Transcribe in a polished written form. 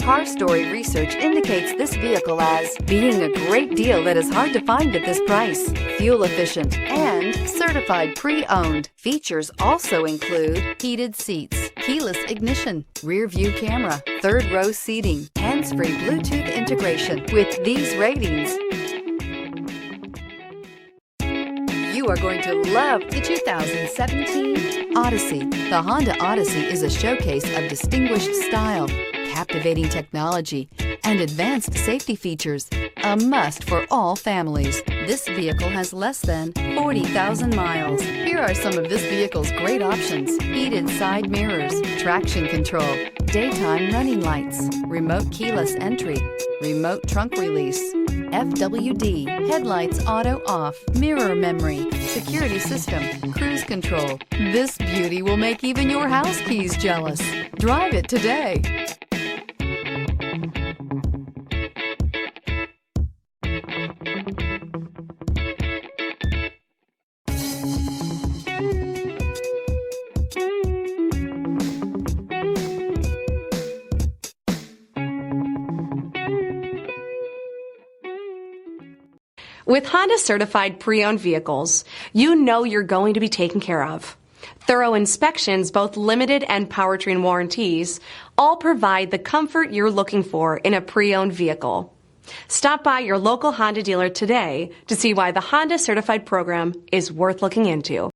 Car Story research indicates this vehicle as being a great deal that is hard to find at this price, fuel efficient, and certified pre-owned. Features also include heated seats, keyless ignition, rear view camera, third row seating, hands-free Bluetooth integration. With these ratings, you are going to love the 2017 Odyssey. The Honda Odyssey is a showcase of distinguished style, captivating technology, and advanced safety features. A must for all families. This vehicle has less than 40,000 miles. Here are some of this vehicle's great options: heated side mirrors, traction control, daytime running lights, remote keyless entry, remote trunk release, FWD, headlights auto off, mirror memory, security system, cruise control. This beauty will make even your house keys jealous. Drive it today. With Honda certified pre-owned vehicles, you know you're going to be taken care of. Thorough inspections, both limited and powertrain warranties, all provide the comfort you're looking for in a pre-owned vehicle. Stop by your local Honda dealer today to see why the Honda certified program is worth looking into.